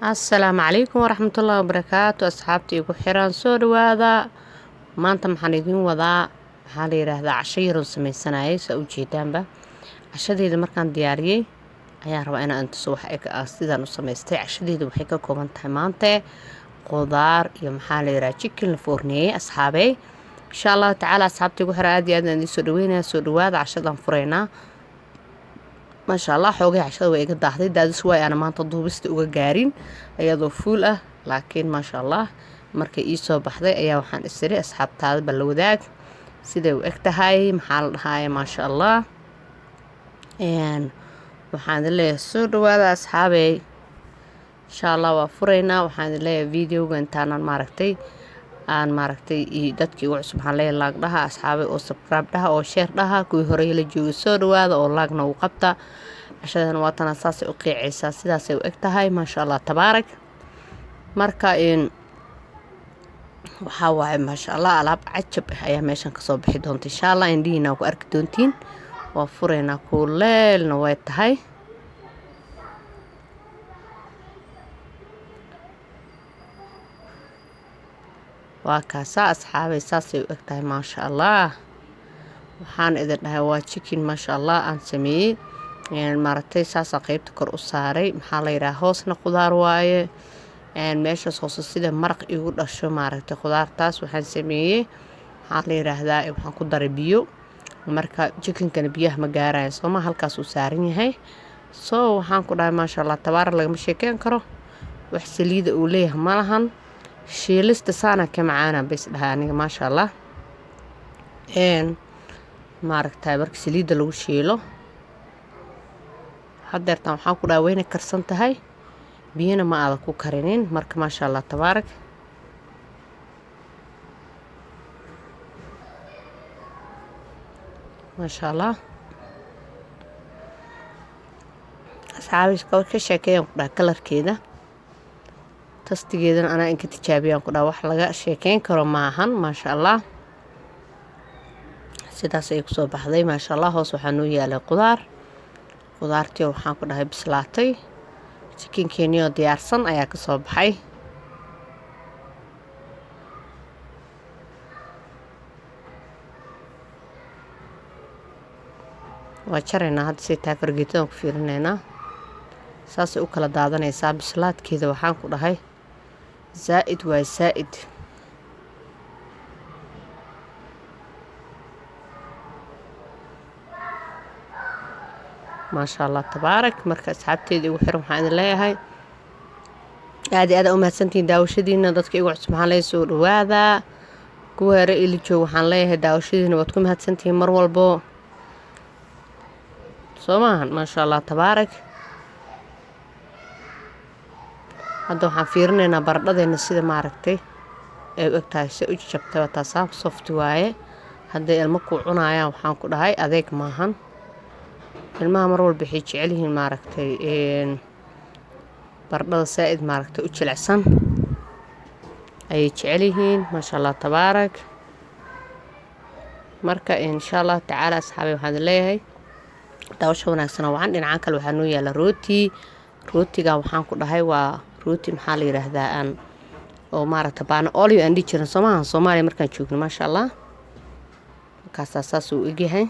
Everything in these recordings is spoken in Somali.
السلام عليكم ورحمة الله وبركاته أصحابتي ugu xiran soo dhawaada maanta maxaan idin wadaa maxaa la yiraahdaa casho yar oo samaysanayay saa u jeedaanba cashadeeda markaan diyaariyay ayaan rabaa inaan tuso wax sidaan u samaystay cashadeeda waxay ka kooban tahay maanta qudaar iyo maxaa la yiraahdaa chicken la foorneeyay asxaabay insha Allah tacaala asxaabtay ugu xiran aad iyo aad aan idin soo dhaweynaa soo dhawaada cashadan fureynaa ما شاء الله حوجي عشان ويجي ضحدي ده شوي أنا ما تضوبست وجارين أيضا فول لكن ما شاء الله مركي إيسو بحذي أيها وحن السري أصحاب تعال بلوداك سيدا وإكتهاي محل هاي ما شاء الله يعني وحن اللي سود وهذا أصحابي إن شاء الله وفرينا وحن اللي فيديو وانتانا maaragtay dadkii ugu cusub waxaan leeyahay laag dhaha asxaabay oo subscribe dhaha oo share dhaha kuwii hore la joogay soo dhawaada oo laagna u qabta cashadan waa tan asaas u qiicaysa sidaas ay u eg tahay ma sha Allah tabaarak marka waxa waaye ma sha Allah alaab cajab ayaa meeshan ka soo bixi doonta insha Allah indhiina ku arki doontiin waa fureena kuleelna way tahay وكاسا أصحابي ساسي وقتها ما شاء الله وحان إذا لها واتشيكين ما شاء الله أن سميه يعني مرتي ساسا قيبت كر أساري محالي راهوسنا خضار وايه يعني ماشا صوص السيدة مرق يقول أشو مرتي خضار تاس وحان سميه محالي راهدائي وحان قدر بيو ومركا جيكين كان بياه مقارا سوما هالكاس أساريني هاي وحان قدر ما شاء الله تبارك لغم شيكين كرو وحسليد أوليه مالهن shiilista saana ka macaana bas dhaha aniga ma sha Allah maaragtay marka saliida lagu shiilo hadeertan waxaan ku dhaaweyna karsan tahay biyana ma aad ku karinin marka ma sha Allah tabaarak ma sha Allah asxaabiska ka sheekeeyaan ku dhaha kalarkeeda tastigeedan ana inka tijaabiyaan ku dhaa wax laga sheekeyn karo maahan ma sha Allah sidaas ay ku soo baxday ma sha Allah hoos waxaa noo yaalay qudaartii waxaan ku dhahay bislaatay chickenkeeni oo diyaarsan ayaa ka soo baxay waa jaraynaa hadda si taa fargeetada ku fiirinaynaa saas u kala daadanaysaa bislaadkeeda waxaan ku dhahay زائد وزائد ما شاء الله تبارك مركز أصحابتي وحرم حان الله هاي هذه أمهاتنتين داوشدين ضدك يقعد سبحان الله يسوع وهذا كوه رأي جو حان الله داوشدين وتكون هاتنتين مرول بو سومان ما شاء الله تبارك hadda waxaan fiirinaynaa baradhadeena sida maaragtay ay u egtahay si u jabtay waa taas soft waaye hadday ilmo ku cunayaan waxaan ku dhahay adeeg maahan ilmaha mar walba waxay jecel yihiin maaragtay baradhada saaid maaragtay u jilicsan ayay jecel yihiin ma sha Allah tabaarak marka insha Allah tacaala asxaabay waxaan leeyahay daawasho wanaagsan waxaan dhinacan kale waxaa noo yaala rootiga waxaan ku dhahay waa rooti maxaa la yiraahdaa aan oo maaragtay baana olio aan dhijiran Soomaaliya markaan joogno ma sha Allah kaas asaas uu egahay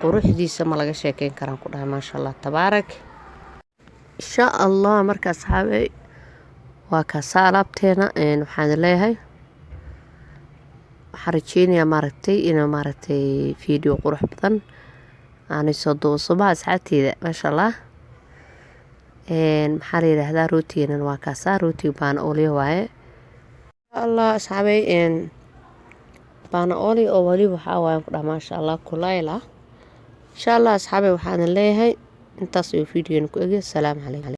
quruxdiisa ma laga sheekeyn karaan ku dhahay ma sha Allah tabaarak insha Allah marka asxaabay waa ka salaabteena waxaan leeyahay waxaan rajeynayaa maaragtay video qurux badan aan soo duubo asxaabteeda ma sha Allah maxaa la yiraahdaa rootigeena waa kaasa rootiga baan olio waaye Allah asxaabay baan olio oo wali waxa waaye ku dhamaa insha Allah kulayla insha Allah asxaabay waxaan leeyahay intaas oo video ku eegay salaam calaykum